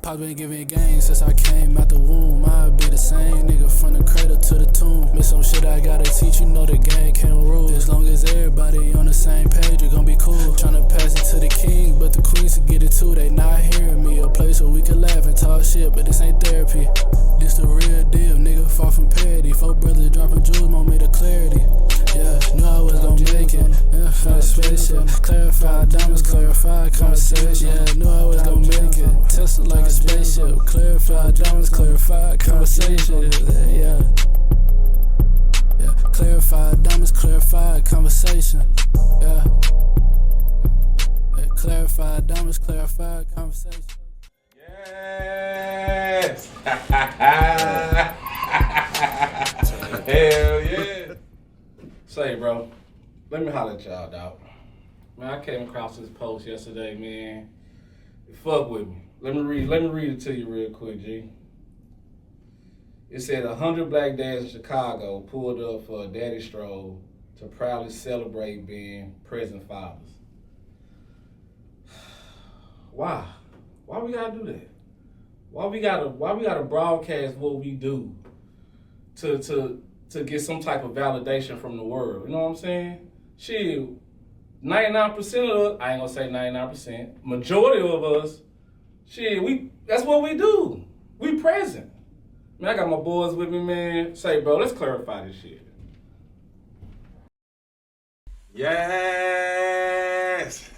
Pops been giving game since I came out the womb. I'll be the same nigga from the cradle to the tomb. Miss some shit I gotta teach, you know the game can't rule. As long as everybody on the same page, we gon' be cool. Tryna pass it to the king, but the queens to get it too. They not hearing me. A place where we can laugh and talk shit, but this ain't therapy. This the real deal, nigga, far from parody. 4 brothers dropping jewels, moment of clarity. Yeah, knew I was gon' make it. Yeah, fast spaceship. Clarified diamonds, clarified conversation. Yeah, knew I was gon' make it. Tested like a spaceship. Clarified diamonds, clarified conversation. Yeah. Yeah, clarified diamonds, clarified conversation. Yeah. Yeah, clarified diamonds, clarified conversation. Yes! Hell yeah! Say, bro, let me holler at y'all, dog. Man, I came across this post yesterday, man. Fuck with me. Let me read it to you real quick, G. It said 100 black dads in Chicago pulled up for a daddy stroll to proudly celebrate being present fathers. Why? Why we gotta do that? Why we gotta broadcast what we do to get some type of validation from the world? You know what I'm saying? Shit, 99% of us, I ain't gonna say 99%, majority of us, shit, that's what we do. We present. Man, I got my boys with me, man. Say, bro, let's clarify this shit. Yes!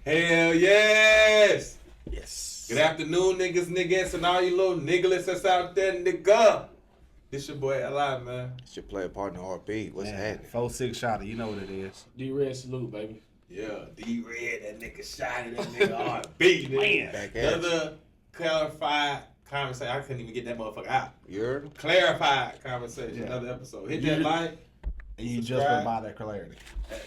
Hell yes! Yes. Good afternoon, niggas, and all you little nigglets that's out there, nigga. This your boy L.I., man. It's your player partner RB. What's happening? 4-6 shotter, you know what it is. D-Red salute, baby. Yeah, D-Red, that nigga shot it, that nigga RB, man. Back at Another clarified conversation. I couldn't even get that motherfucker out. you heard? Clarified conversation, Yeah. another episode. Hit that like. And you just Subscribe. provide that clarity.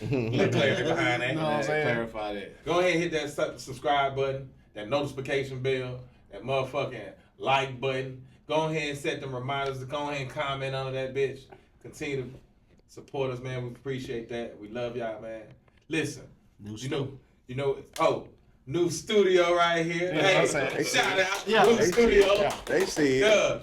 Little clarity behind that. You know what I'm saying? Clarify that. Go ahead and hit that subscribe button, that notification bell, that motherfucking like button. Go ahead and set them reminders to go ahead and comment under that bitch. Continue to support us, man. We appreciate that. We love y'all, man. Listen, you know, new studio right here. Yeah, hey, I'm saying. shout out. Yeah, new they studio. see it. They see it. Yeah.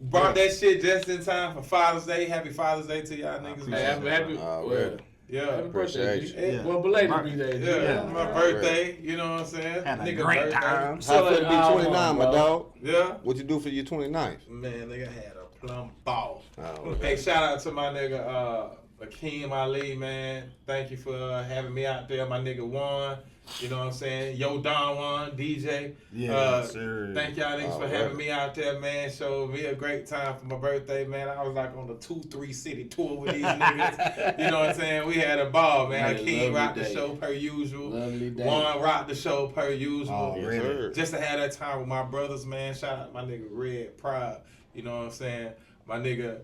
Brought that shit just in time for Father's Day. Happy Father's Day to y'all niggas, man. Happy Already. Yeah. Happy birthday, Appreciate G. you. Well, belated Yeah. B-Day, G. Yeah, my birthday, you know what I'm saying? Had a Nigga great birthday. time. How So, feel to be like, 29, my bro. dog? Yeah. What you do for your 29th? Man, nigga had a plum ball. Oh, Hey, shout out to my nigga Akeem Ali, man. Thank you for having me out there. My nigga Juan, you know what I'm saying? Yo Don Juan, DJ. Yeah, sir. Thank y'all niggas for having me out there, man. Showed me a great time for my birthday, man. I was like on the 2-3 city tour with these niggas. You know what I'm saying? We had a ball, man. Man, Akeem rocked the day. show per usual. Lovely day. Juan rocked the show per usual. Oh, Yes, really? sir. Just to have that time with my brothers, man. Shout out my nigga Red Pride. You know what I'm saying? My nigga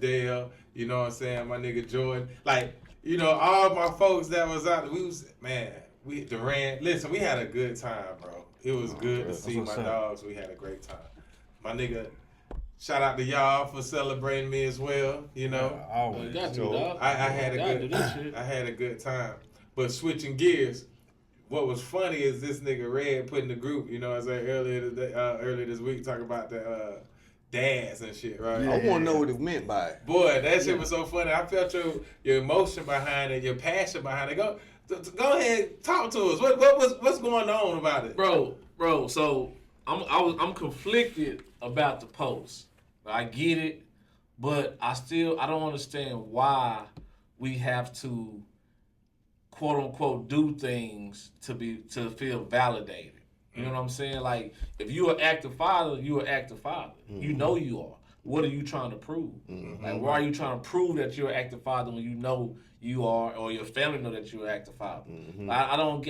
Dale. You know what I'm saying? My nigga Jordan. Like, you know, all my folks that was out there, Durant. Listen, we had a good time, bro. It was good to see my what's up. dogs. We had a great time. My nigga, shout out to y'all for celebrating me as well. You know, Always. Got to, dog. I had a Gotta good do this shit. I had a good time. But switching gears, what was funny is this nigga Red put in the group, you know what I'm saying, earlier this week talking about the dads and shit, right? I want to know what it meant by it. Boy, that shit was so funny. I felt your emotion behind it, your passion behind it. Go ahead, talk to us. What's going on about it? Bro, so I'm conflicted about the post. I get it, but I don't understand why we have to quote unquote do things to feel validated. You know what I'm saying? Like, if you're an active father, you're an active father. You know you are. What are you trying to prove? Like, why are you trying to prove that you're an active father when you know you are, or your family know that you're an active father? I don't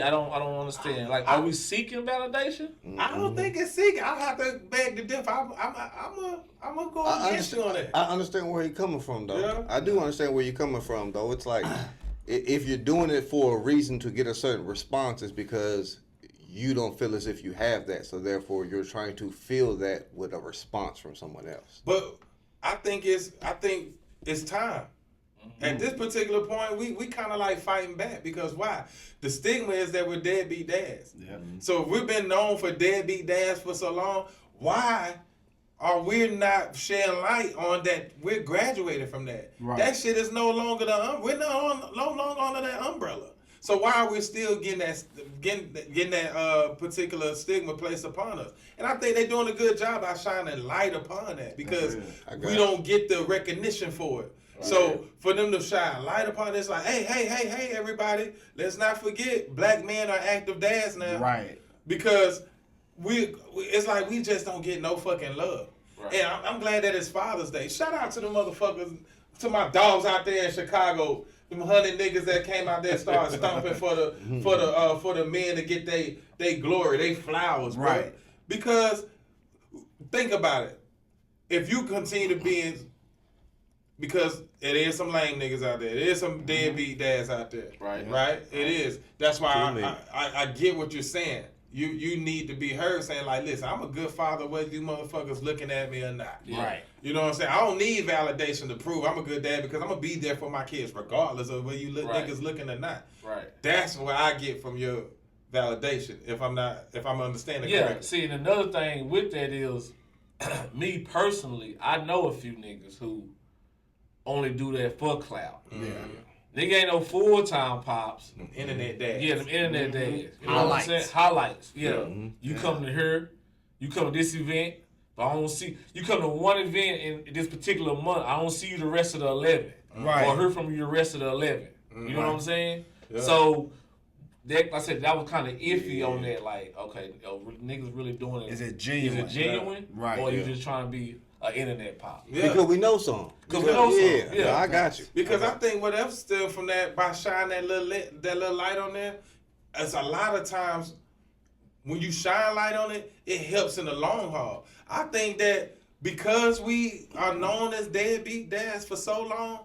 understand. Like, are we seeking validation? I don't think it's seeking. I'll have to beg the diff. I'm gonna go against you on that. I understand where you're coming from, though. Yeah. I do understand where you're coming from, though. It's like, if you're doing it for a reason to get a certain response, it's because you don't feel as if you have that, so therefore you're trying to feel that with a response from someone else. But I think it's time. At this particular point, we kind of like fighting back because why? The stigma is that we're deadbeat dads. Yeah. So if we've been known for deadbeat dads for so long, why are we not shedding light on that? We're graduated from that. Right. That shit is no longer we're no longer under that umbrella. So why are we still getting that particular stigma placed upon us? And I think they're doing a good job by shining light upon that because we don't get the recognition for it. So for them to shine light upon it, it's like, hey, everybody, let's not forget black men are active dads now. Right. Because it's like we just don't get no fucking love. Right. And I'm glad that it's Father's Day. Shout out to the motherfuckers, to my dogs out there in Chicago, them 100 niggas that came out there and started stomping for the men to get they glory, they flowers, bro. Right. Because think about it. If you continue to be in, because it is some lame niggas out there. It is some deadbeat dads out there. Right. Right? It is. That's why I get what you're saying. You need to be heard saying like, listen, I'm a good father whether you motherfuckers looking at me or not. Yeah. Right. You know what I'm saying? I don't need validation to prove I'm a good dad because I'm going to be there for my kids regardless of whether you niggas looking or not. Right. That's what I get from your validation if I'm understanding Yeah, correctly. see, and another thing with that is, me personally, I know a few niggas who only do that for clout. Yeah. Nigga ain't no full-time pops. Internet dads. Yeah, them internet days. You know Highlights. what I'm saying? Highlights. Yeah. You come to here, you come to this event, but I don't see, you come to one event in this particular month, I don't see you the rest of the 11. Right. Or hear from you the rest of the 11. You know what I'm saying? Yeah. So, that, like I said, that was kind of iffy on that. Like, okay, niggas really doing it. Is it genuine? Is it genuine? Right. Or you just trying to be an internet pop? Yeah. Because we know some. Because we know some. Yeah, Yeah. I got you. Because I think what else still from that, by shining that little light on there, it's a lot of times when you shine light on it, it helps in the long haul. I think that because we are known as deadbeat dads for so long,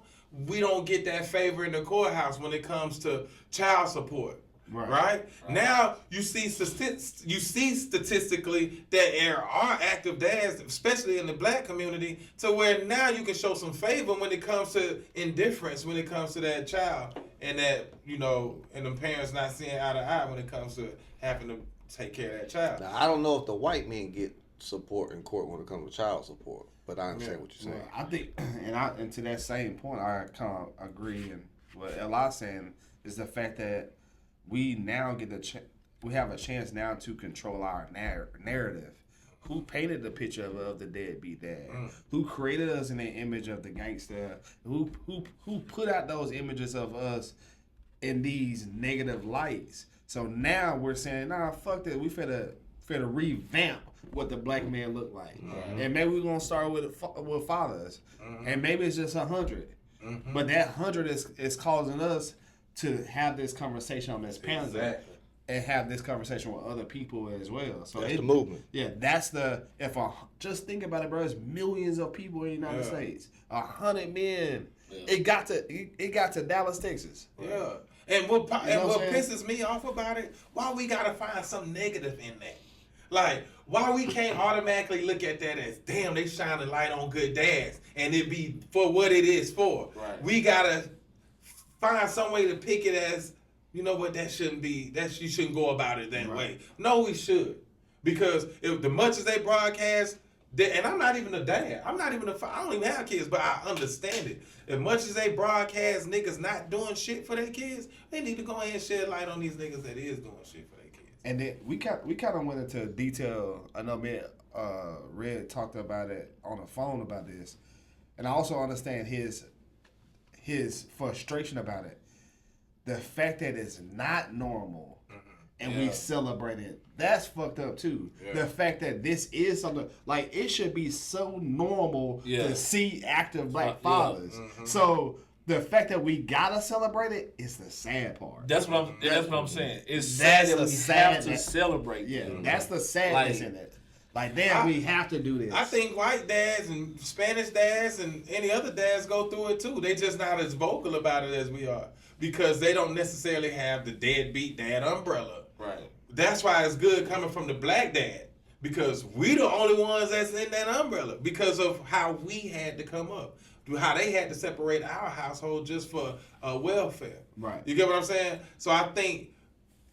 we don't get that favor in the courthouse when it comes to child support. Right? Now you see statistically that there are active dads, especially in the black community, to where now you can show some favor when it comes to indifference, when it comes to that child, and that, you know, and the parents not seeing eye to eye when it comes to having to take care of that child. Now, I don't know if the white men get support in court when it comes to child support, but I understand what you're saying. Well, I think, and to that same point, I kind of agree. And what Eli's saying is the fact that we now get we have a chance now to control our narrative. Who painted the picture of the deadbeat dad? Who created us in the image of the gangster? Who put out those images of us in these negative lights? So now we're saying, nah, fuck that. We finna revamp what the black man look like, and maybe we're gonna start with fathers, and maybe it's just 100, but that 100 is causing us to have this conversation on this panel. Exactly. And have this conversation with other people as well. So That's the movement. Yeah, just think about it, bro. There's millions of people in the United States. 100 men. Yeah. It got to Dallas, Texas. Yeah. And what pisses me off about it, why we gotta find some negative in that? Like, why we can't automatically look at that as, damn, they shining light on good dads, and it be for what it is for. Right. We gotta find some way to pick it as, you know what, that shouldn't be, you shouldn't go about it that way. No, we should. Because if the much as they broadcast, and I'm not even a dad. I don't even have kids, but I understand it. As much as they broadcast niggas not doing shit for their kids, they need to go ahead and shed light on these niggas that is doing shit for their kids. And then we kind of went into detail. I know me, Red talked about it on the phone about this, and I also understand his frustration about it. The fact that it's not normal and we celebrate it, that's fucked up too. Yeah. The fact that this is something, like, it should be so normal to see active black fathers. So the fact that we gotta celebrate it is the sad part. That's what I'm saying. It's sad that we have to celebrate. Yeah, that's the sadness in it. Like, damn, we have to do this. I think white dads and Spanish dads and any other dads go through it too. They just not as vocal about it as we are, because they don't necessarily have the deadbeat dad umbrella. Right. That's why it's good coming from the black dad, because we the only ones that's in that umbrella because of how we had to come up. how they had to separate our household just for welfare. Right. You get what I'm saying? So I think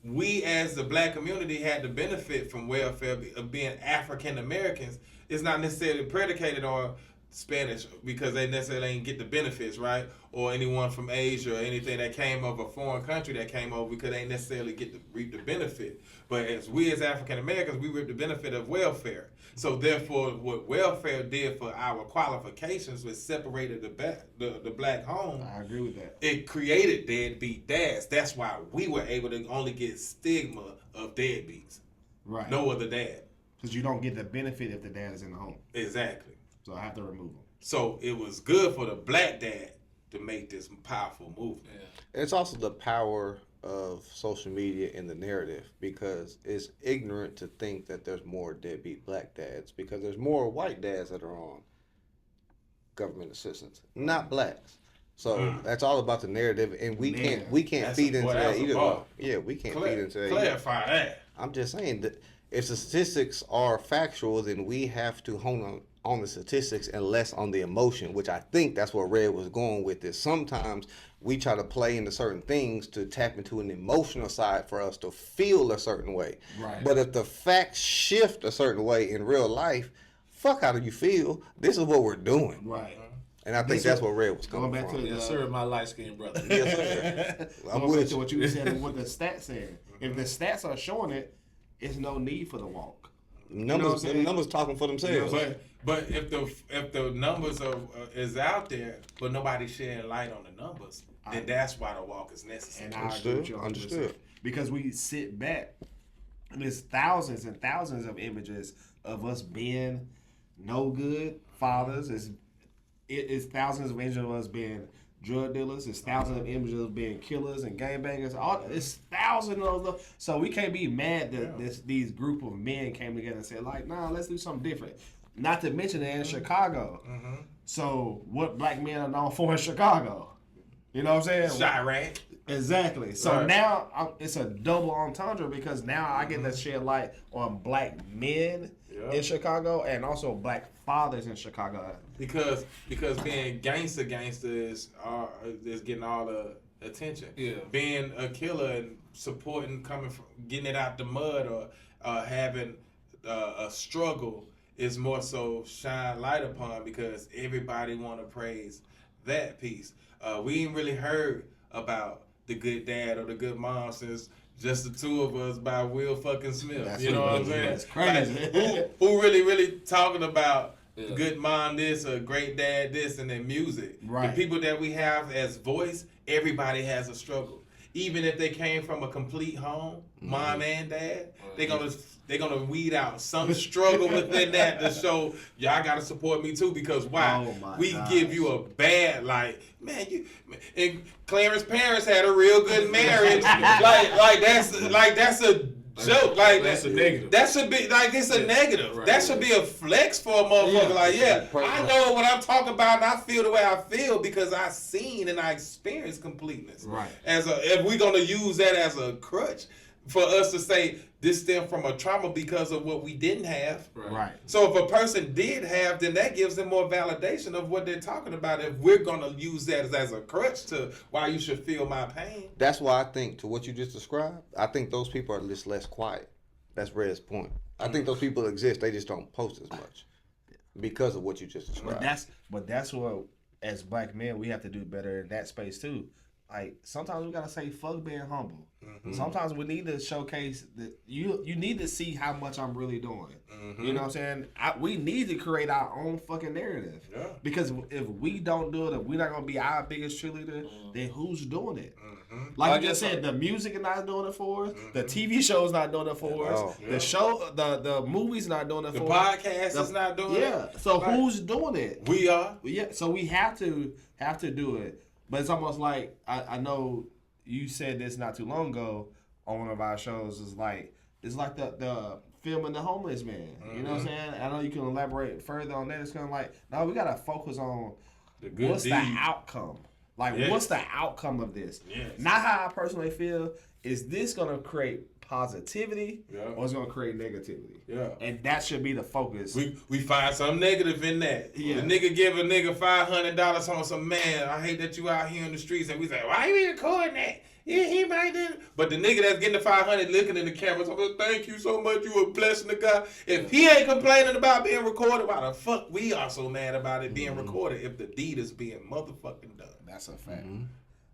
we as the black community had to benefit from welfare of being African Americans. It's not necessarily predicated on Spanish because they necessarily ain't get the benefits, right? Or anyone from Asia or anything that came of a foreign country that came over because they ain't necessarily get to reap the benefit. But as we as African Americans, we reap the benefit of welfare. So therefore, what welfare did for our qualifications was separated the black home. I agree with that. It created deadbeat dads. That's why we were able to only get stigma of deadbeats. Right. No other dad. Because you don't get the benefit if the dad is in the home. Exactly. So I have to remove him. So it was good for the black dad to make this powerful movement. Yeah. It's also the power of social media and the narrative, because it's ignorant to think that there's more deadbeat black dads, because there's more white dads that are on government assistance, not blacks. So that's all about the narrative, and we can't feed into that either. Yeah, we can't feed into that. Clarify that. I'm just saying that if the statistics are factual, then we have to hone on the statistics and less on the emotion, which I think that's where Red was going with this. Sometimes we try to play into certain things to tap into an emotional side for us to feel a certain way. Right. But if the facts shift a certain way in real life, fuck how do you feel? This is what we're doing. Right. And I think that's what Red was coming going back from. to Yes, sir, my light-skinned brother. Yes, sir. I'm Going back with to you. what you said and what the stats said. If the stats are showing it, it's no need for the walk. Numbers, You know what I'm numbers talking for themselves. But if the numbers is out there, but nobody's shedding light on the numbers, then that's why the walk is necessary. And I agree with you 100%. Understood. Because we sit back, and there's thousands and thousands of images of us being no good fathers. It's thousands of images of us being drug dealers. It's thousands of images of being killers and gangbangers. It's thousands of them. So we can't be mad that these group of men came together and said, like, nah, let's do something different. Not to mention they're in Chicago. So what black men are known for in Chicago? You know what I'm saying? Chirac. Exactly. So Right. now it's a double entendre, because now I get to shed light on black men in Chicago and also black fathers in Chicago. Because being gangster is getting all the attention. Yeah. Being a killer and supporting, getting it out the mud, or having a struggle is more so shine light upon, because everybody want to praise that piece. We ain't really heard about the good dad or the good mom since Just the Two of Us by Will fucking Smith. That's you know what I'm saying? That's crazy. Like, who really talking about good mom this or great dad this and their music? Right. The people that we have as voice, everybody has a struggle. Even if they came from a complete home, mom and dad, they're gonna weed out some struggle within that to show y'all gotta support me too, because why? We give you a bad, like, man, and Clarence's parents had a real good marriage. like that's a joke. Like that's a negative. That should be like it's a negative. Right. That should be a flex for a motherfucker. I know what I'm talking about, and I feel the way I feel because I seen and I experienced completeness. Right. If we're gonna use that as a crutch for us to say this stemmed from a trauma because of what we didn't have. Right. So if a person did have, then that gives them more validation of what they're talking about. If we're gonna use that as a crutch to why you should feel my pain. That's why I think, to what you just described, I think those people are just less quiet. That's Red's point. I think those people exist. They just don't post as much because of what you just described. But that's what, as black men, we have to do better in that space too. Like, sometimes we gotta say fuck being humble. Sometimes we need to showcase that you need to see how much I'm really doing. You know what I'm saying? We need to create our own fucking narrative. Yeah. Because if we don't do it, if we're not gonna be our biggest cheerleader, then who's doing it? Like you just said, the music is not doing it for us. The TV show's not doing it for us. The show, the movies not doing it for us. The podcast is not doing it. Yeah. So who's doing it? We are. Yeah. So we have to do it. But it's almost like, I know you said this not too long ago on one of our shows. It's like the filming the homeless man. You know what I'm saying? I know you can elaborate further on that. It's kind of like, no, we gotta focus on what's the outcome. Like, what's the outcome of this? Yes. Not how I personally feel. Is this gonna create positivity Yeah. or it's gonna create negativity. Yeah. And that should be the focus. We find some negative in that. Yeah. The nigga give a nigga $500 on some man. I hate that you out here in the streets, and we say, why you recording that? Yeah, he might do. But the nigga that's getting the 500 looking in the camera, so thank you so much. You a blessing to God. If he ain't complaining about being recorded, why the fuck we are so mad about it being recorded if the deed is being motherfucking done? That's a fact.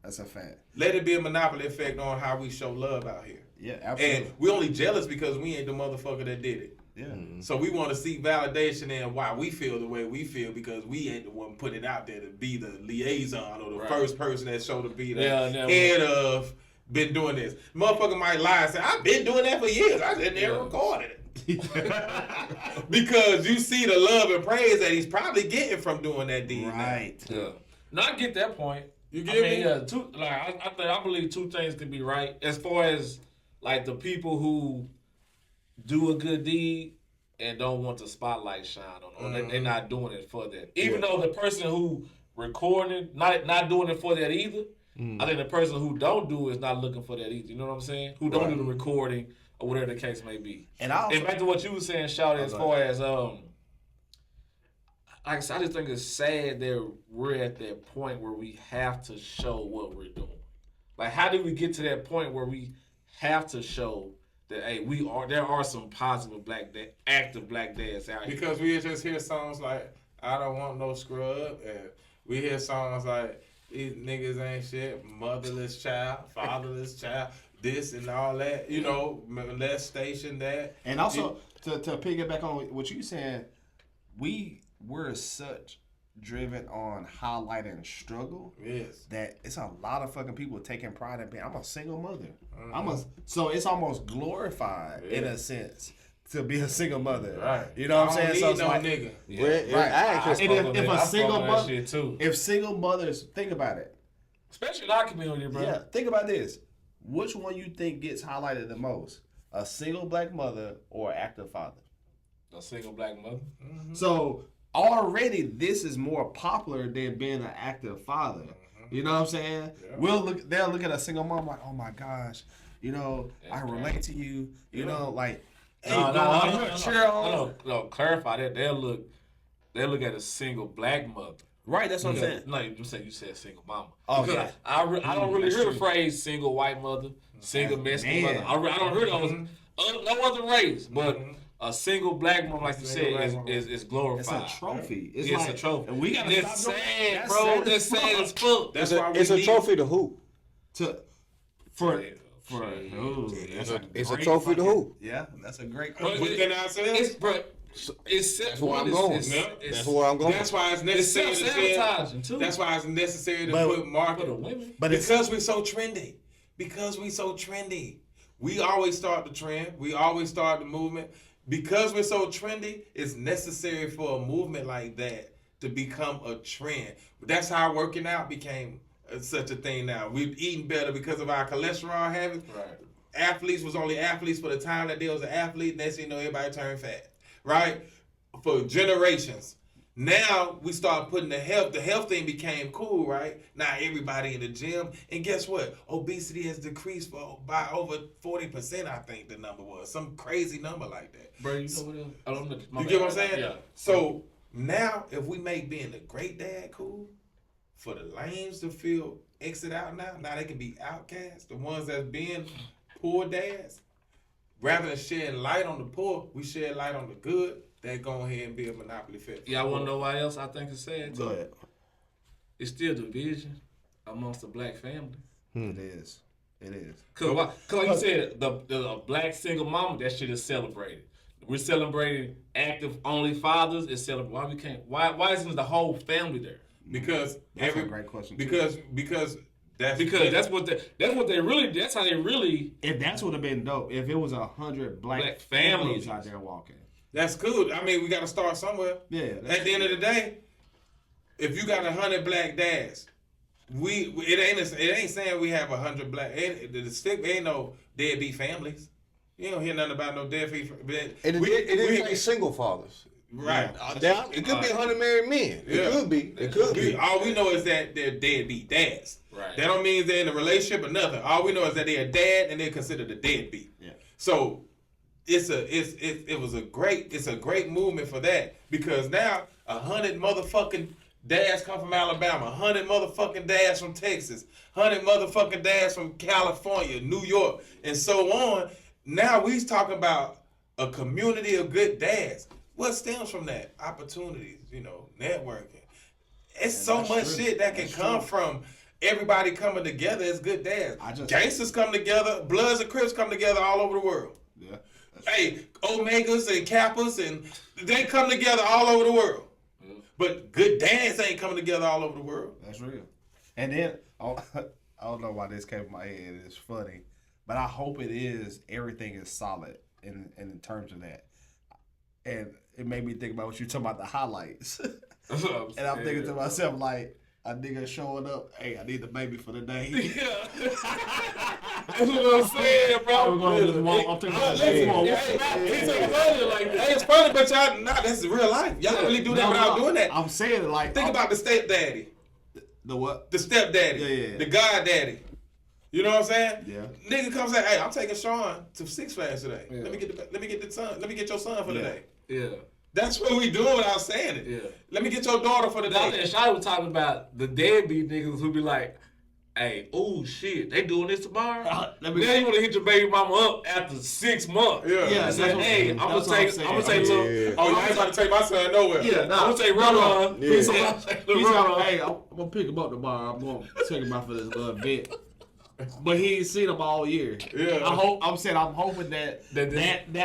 That's a fact. Let it be a monopoly effect on how we show love out here. Yeah, absolutely. And we only jealous because we ain't the motherfucker that did it. Yeah. So we want to seek validation in why we feel the way we feel because we ain't the one put it out there to be the liaison or the first person that showed to be the head of been doing this. Motherfucker might lie and say, I've been doing that for years. I just never recorded it. Because you see the love and praise that he's probably getting from doing that deed. Right. Yeah. No, I get that point. You I get mean, me? yeah, I believe two things can be right as far as like the people who do a good deed and don't want the spotlight shine on them. They're not doing it for that. Even though the person who recorded not doing it for that either. I think the person who don't do it is not looking for that either. You know what I'm saying? Who don't do the recording or whatever the case may be. And back to what you were saying, Shawty, as far as like I said, I just think it's sad that we're at that point where we have to show what we're doing. Like, how did we get to that point where we have to show that hey, there are some positive active black dads out here? Because we just hear songs like I don't want no scrub, and we hear songs like these niggas ain't shit, motherless child, fatherless child, this and all that, you know, molestation, that. And also to piggyback on what you saying, we're such driven on highlighting struggle that it's a lot of fucking people taking pride in being I'm a single mother. So it's almost glorified in a sense to be a single mother. Right. You know what I'm saying? So it's no like nigga. If single mothers, think about it. Especially in our community, bro. Yeah, think about this. Which one you think gets highlighted the most? A single black mother or an active father? A single black mother. So already this is more popular than being an active father. You know what I'm saying? Yeah. They'll look at a single mom like, oh my gosh, you know, I relate to you. You know, like, hey, no, clarify that. They look at a single black mother. Right, that's what I'm saying. No, you said single mama. Oh, yeah. I don't really hear the phrase single white mother, single Mexican mother. I don't hear those. No other race, but a single black mom, like you said, is glorified. It's a trophy. It's a trophy. And we gotta it's stop sad, bro. It's sad as fuck. That's why it's a trophy to who? It's a trophy to who? Yeah, that's a great question. That's where I'm going. That's where I'm going. That's why it's necessary. It's self-sabotaging too. That's why it's necessary to put market. But because we're so trendy. We always start the trend. We always start the movement. Because we're so trendy, it's necessary for a movement like that to become a trend. But that's how working out became such a thing now. We're eating better because of our cholesterol habits. Right. Athletes was only athletes for the time that they was an athlete. Next thing you know, everybody turned fat. Right? For generations. Now we start putting the health thing became cool, right? Now everybody in the gym. And guess what? Obesity has decreased by over 40%, I think the number was. Some crazy number like that. Bro, you know what else? I don't know. You get what I'm saying? Yeah. So now if we make being a great dad cool, for the lames to feel exit out now they can be outcasts. The ones that's being poor dads, rather than shedding light on the poor, we shed light on the good. They go ahead and be a monopoly fit. Yeah, I want to know why else I think it's sad. Go ahead. It's still division amongst the black family. It is. Cause like you said, the black single mama, that shit is celebrated. We're celebrating active only fathers. It's celebrated. Why isn't the whole family there? Because that's a great question. Because that's how they really. If that's would have been dope. If it was 100 black families out there walking. That's cool. I mean, we got to start somewhere. Yeah. At the end of the day, if you got 100 black dads, it ain't saying we have 100 black. The stigma ain't no deadbeat families. You don't hear nothing about no deadbeat. It ain't single fathers. Right. It could be 100 married men. It could be. All we know is that they're deadbeat dads. Right. That don't mean they're in a relationship or nothing. All we know is that they're a dad and they're considered a deadbeat. Yeah. So it was a great movement for that, because now 100 motherfucking dads come from Alabama, 100 motherfucking dads from Texas, 100 motherfucking dads from California, New York, and so on. Now we talking about a community of good dads. What stems from that? Opportunities, networking. It's so much shit that can come from everybody coming together as good dads. Gangsters come together, Bloods and Crips come together all over the world. Yeah. Hey, Omegas and Kappas, and they come together all over the world. But good dads ain't coming together all over the world. That's real. And then, I don't know why this came in my head. It's funny. But I hope everything is solid in terms of that. And it made me think about what you're talking about, the highlights. And I'm thinking to myself, like, a nigga showing up, hey, I need the baby for the day. Yeah. That's what I'm saying, bro. I'm taking my It's funny, but y'all, that's real life. Y'all really do that without doing that. I'm saying it like... Think about the stepdaddy. The what? The stepdaddy. Yeah. The goddaddy. You know what I'm saying? Yeah. Nigga comes and say, hey, I'm taking Sean to Six Flags today. Yeah. Let me get your son for the day. Yeah. That's what we doing without saying it. Yeah. Let me get your daughter for the day. And Shawty was talking about the deadbeat niggas who be like, hey, oh shit, they doing this tomorrow? Then you want to hit your baby mama up after 6 months. Yeah. Say, hey, I'm gonna take little. Oh, you ain't about to take my son nowhere. Yeah, I'm gonna take Run. He said, hey, I'm gonna pick him up tomorrow. I'm gonna take him out for this event. But he ain't seen them all year. Yeah. I'm hoping that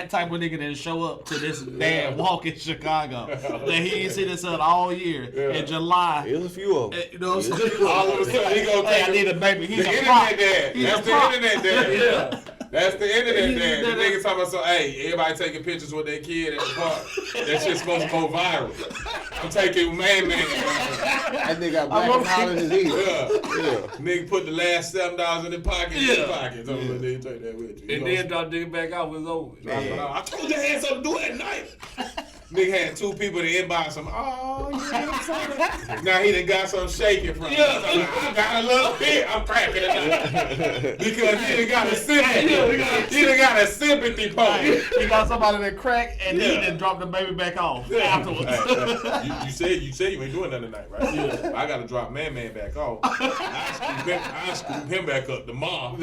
type of nigga that show up to this dad walk in Chicago, that he ain't seen his son all year. In July. There's a few of them. You know what I'm saying? All of a sudden, he gonna Hey, take I need a baby. He's the a internet prop. dad. He's That's a the prop. internet dad. Yeah. That's the internet dad. The nigga talking about, so, hey, everybody taking pictures with their kid at the park. That shit's supposed to go viral. I'm taking man. That nigga got black and hollow in his ear. Yeah. Nigga put the last $7 in the pocket. In his pocket. So nigga take that with you. And then drop nigga back out was over. I told you I had something to do at night. Nigga had 2 people to inbox him. Oh, yeah. Now he done got some shaking from him. So I got a little bit. I'm cracking it up. Because he done got a sympathy. He done got a sympathy point. He got somebody that crack and he done dropped the baby back off afterwards. You said you ain't doing nothing tonight, right? Yeah. I gotta drop man back off. I scoop him back up tomorrow.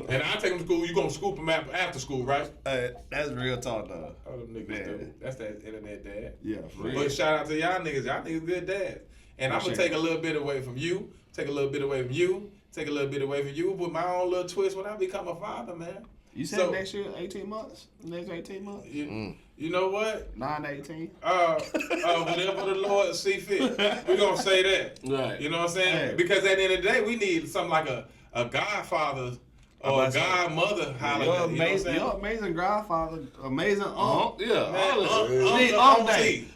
And I take him to school. You gonna scoop him after school, right? That's real talk, though. Oh, them niggas do. That's that internet dad. Yeah, for real. But shout out to y'all niggas. Y'all niggas good dads. And I'm gonna take a little bit away from you. Take a little bit away from you. Take a little bit away from you. Put my own little twist when I become a father, man. You said next year, 18 months? Next 18 months? You know what? 9 to 18? Whatever the Lord see fit. We're gonna say that. Right. You know what I'm saying? Hey. Because at the end of the day, we need something like a godfather or a godmother holiday. You're amazing grandfather, amazing aunt. Auntie.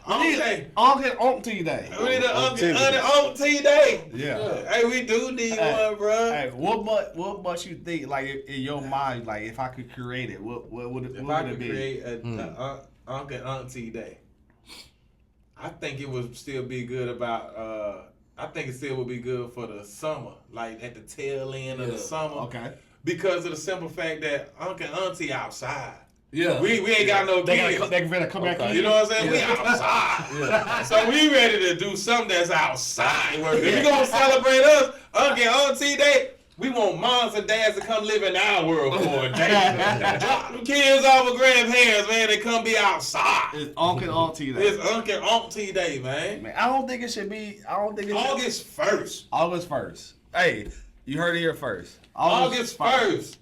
Auntie Day. We need an Auntie Day. Yeah. Hey, we do need one, bro. Hey, what much you think, like, in your mind, like, if I could create it, what would it be? If I could create a Uncle and Auntie Day, I think it would still be good about, I think it still would be good for the summer, like at the tail end of the summer. Okay. Because of the simple fact that Uncle and Auntie outside. Yeah. We ain't got no kids. They ready to come back in. You know what I'm saying? We outside. So we ready to do something that's outside. If we gonna celebrate us, Uncle and Auntie Day, we want moms and dads to come live in our world for a day. Drop them kids off of grandparents, man. They come be outside. It's Uncle and Auntie Day. It's Uncle and Auntie Day, man. I don't think it should be. August 1st. August 1st. Hey, you heard it here first. August 1st.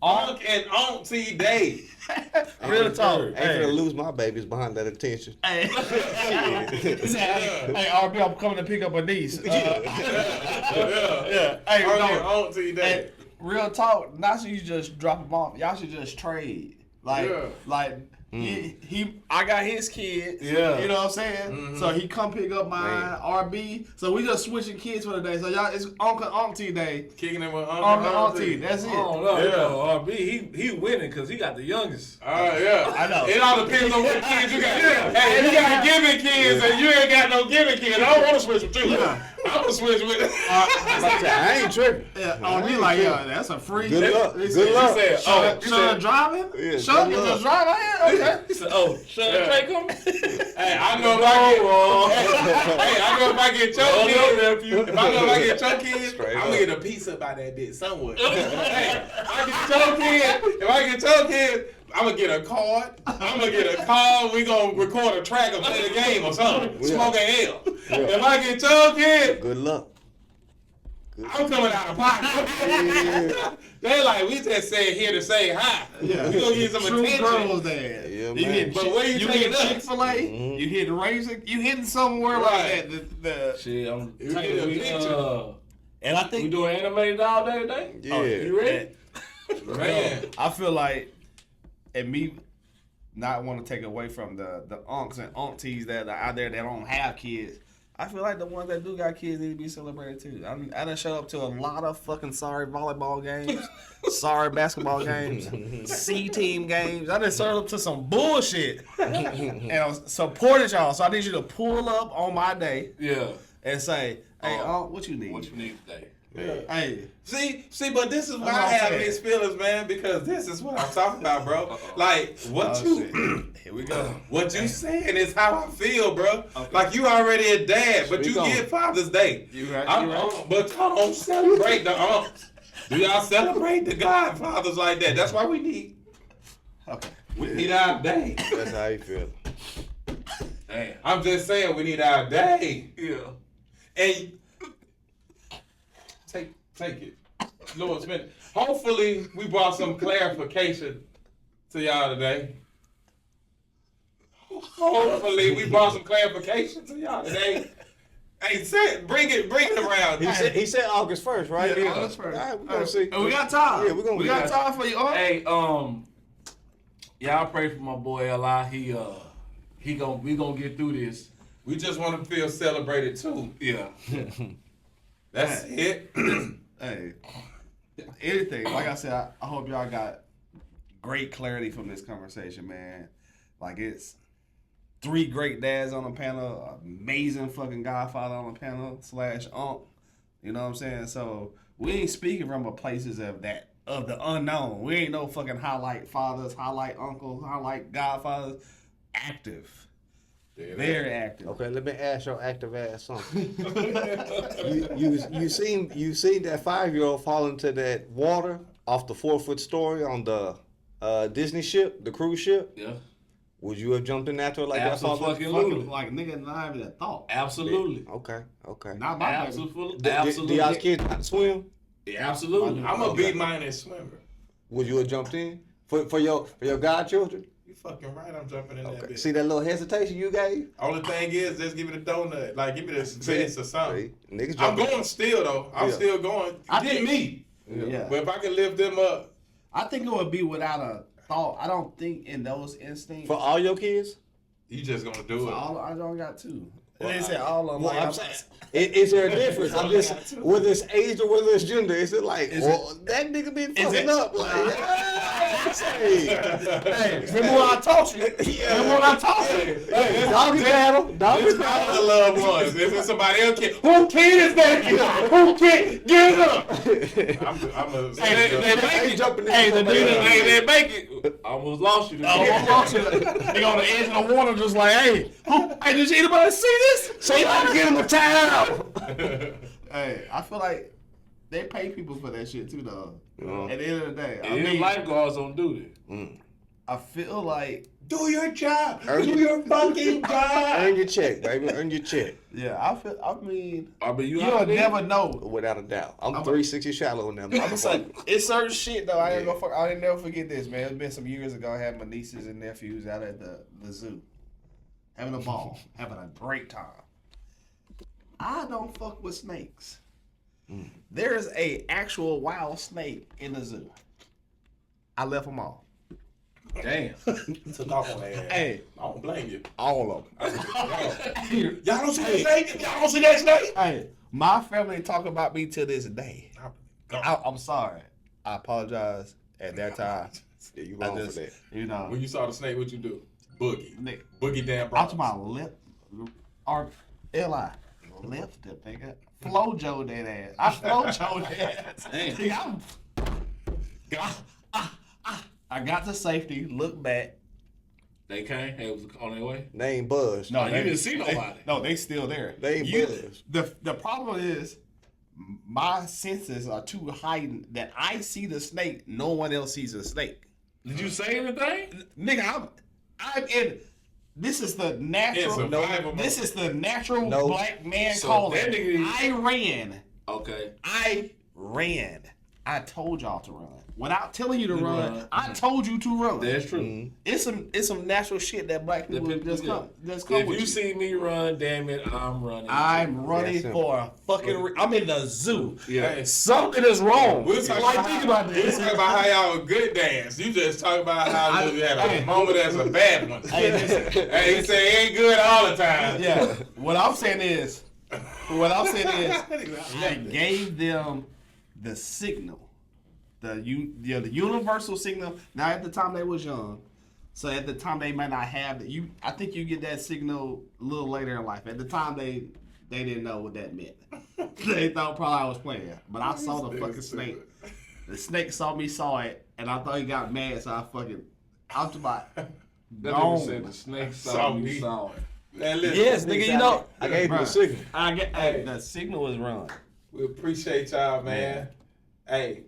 Uncle and Auntie Day. Real talk. I ain't gonna lose my babies behind that attention. Hey, RB, I'm coming to pick up a niece. Yeah. Hey, Uncle and Auntie Day. Hey, real talk. Not should you just drop them off. Y'all should just trade. I got his kids. Yeah. You know what I'm saying? Mm-hmm. So he come pick up mine, RB. So we just switching kids for the day. So y'all, it's Uncle Auntie Day. Kicking it with Uncle Auntie. That's it. Oh no, RB, he winning because he got the youngest. Yeah. I know. It all depends on what kids you got. Hey, you got giving kids and you ain't got no giving kids. I don't want to switch with you. I I'm gonna switch with it. I ain't tripping. Oh, we like, yeah, that's a free. Good luck. He Good luck. He said, Sean driving? Yeah, Sean good can luck. just drive out here? Okay. He said, "Oh, Sean Trey coming." Hey, I know if I get your kids, if I get your kids, Straight I'm up. gonna get a piece up by that bitch somewhere. Hey, if I get your kids, I'm gonna get a card. We gonna record a track or play the game or something. Yeah. Smoke a L. Yeah. If I get your kids, Good luck. I'm coming out of pocket. They like, we just said here to say hi. Yeah. We gonna get some True attention. girls there. Yeah, You man. hit, But where you taking us? Chick-fil-A, Mhm. you hit Razor, you hitting somewhere Right. like that. Shit, I'm You get a taking picture. And I we think, doing animated all day today. Yeah. You ready? Man. I feel like, and me not want to take away from the unks and aunties that are out there that don't have kids. I feel like the ones that do got kids need to be celebrated too. I done showed up to a lot of fucking sorry volleyball games, sorry basketball games, C-team games. I done showed up to some bullshit and I supported y'all. So I need you to pull up on my day Yeah. and say, hey, what you need? What you need today? Hey, See, but this is why That's I what I'm have saying. mixed feelings, man, because this is what I'm talking about, bro. Like, what shit. Here we go. what you saying is how I feel, bro. Like, you already a dad, but Speak you on. get Father's Day. You right, But y'all don't celebrate the aunts. Do y'all celebrate the godfathers like that? That's why we need our day. That's how you feel. Damn. I'm just saying we need our day. Yeah. And take it. Lord Smith. Hopefully we brought some clarification to y'all today. Hopefully we brought some clarification to y'all today. Hey, bring it around. He said August 1st, right? Yeah, August 1st. All right, we're gonna see. And we got time. Yeah, we got time for you. Hey, y'all pray for my boy Li. We gonna get through this. We just want to feel celebrated too. Yeah. That's it. Hey, anything. Like I said, I hope y'all got great clarity from this conversation, man. Like, it's 3 great dads on the panel, amazing fucking godfather on the panel / unc. You know what I'm saying? So we ain't speaking from a places of the unknown. We ain't no fucking highlight fathers, highlight uncles, highlight godfathers. Active. Very active. Okay, let me ask your active ass something. you seen that 5-year-old fall into that water off the 4-foot story on the Disney ship, the cruise ship? Yeah. Would you have jumped in after like Absolutely. that? Fucking, like, nigga, not even a thought. Absolutely. Okay. Not my baby. Absolutely. Do Absolutely. y'all kids not swim? Absolutely. I'm a B- swimmer. Would you have jumped in for your godchildren? You fucking right. I'm jumping in that Okay. bitch. See that little hesitation you gave? Only thing is, just give it a donut. Like, give it a space or something. See, niggas I'm jumping. going still, though. I'm Yeah. still going. Get me. Yeah. But if I can lift them up, I think it would be without a thought. I don't think in those instincts. For all your kids? you just gonna do it. All, I don't got 2. They said all of them. Well, like, I'm saying, is there a difference? I'm just, whether it's age or whether it's gender, is it like, that nigga been fucking up? Like, hey, remember what I taught you? Remember what I taught you? doggy paddle, doggy It's paddle. not the loved ones. This is somebody else. Who kid is that? Who kid? Get up. I'm a. Hey, jumping in. Hey, the dude that they make it. Almost lost you. They on the edge of the water, just like, hey, hey, did anybody see this? Say how to get him a towel. Hey, I feel like they pay people for that shit too, though. At the end of the day, I His mean, lifeguards don't do this. I feel like, Do your job. Earn Do your fucking job. Earn your check, baby. Earn your check. yeah, I mean, I mean, you'll never know. Without a doubt. I'm 360 shallow in that I'm gonna say motherfucker. it's certain shit though. I ain't never forget this, man. It's been some years ago. I had my nieces and nephews out at the zoo, having a ball, having a great time. I don't fuck with snakes. There is a actual wild snake in the zoo. I left them all. Damn. Took off on that ass. Hey, I don't blame you. all of them. Y'all don't see that snake? Y'all don't see that snake? Hey, my family talk about me to this day. I'm sorry. I apologize at that time. Yeah, you I wrong just, for that. you know, When you saw the snake, what you do? Boogie. Nick, Boogie damn out to bro. my lip, or Li. left it, nigga. Flojo that ass. I flojo that ass. Nigga, I got to safety, look back. They came. It was on their way. They ain't buzzed. No, you didn't see nobody. No, they still there. They ain't buzzed. The problem is my senses are too heightened that I see the snake. No one else sees the snake. Did you say anything? Nigga, I'm in. This is the natural. This is the natural black man calling. I ran. Okay. I ran. I told y'all to run. Without telling you to run, I told you to run. That's true. It's some natural shit that black people just come if with you see me run, damn it, I'm running. I'm running for a fucking. I'm in the zoo. Yeah. Something is wrong. We'll talk Think about this. We'll talk about how y'all were good dance. You just talk about how you had a moment as a bad one. Hey, he said he ain't good all the time. Yeah. What I'm saying is, I gave them the signal. The universal signal. Now at the time they was young, so at the time they might not have that. I think you get that signal a little later in life. At the time they didn't know what that meant. They thought probably I was playing, but I saw the fucking snake. The snake saw it, and I thought he got mad, so I was about That nigga gone. said the snake saw me. Yes, nigga, you know. I gave you the signal. The signal was run. We appreciate y'all, man. Hey,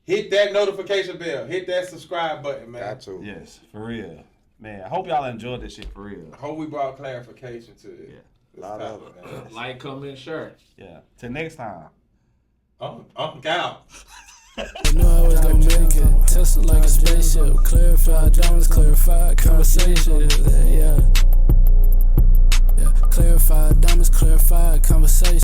hit that notification bell. Hit that subscribe button, man. Got to. Yes, for real. Man, I hope y'all enjoyed this shit for real. I hope we brought clarification to it. Yeah. A lot of it. Like, comment, share. Yeah. Till next time. I'm out. I knew I was gonna make it. Tested like a spaceship. Clarified diamonds, clarified conversation. Yeah. Clarified diamonds, clarified conversation.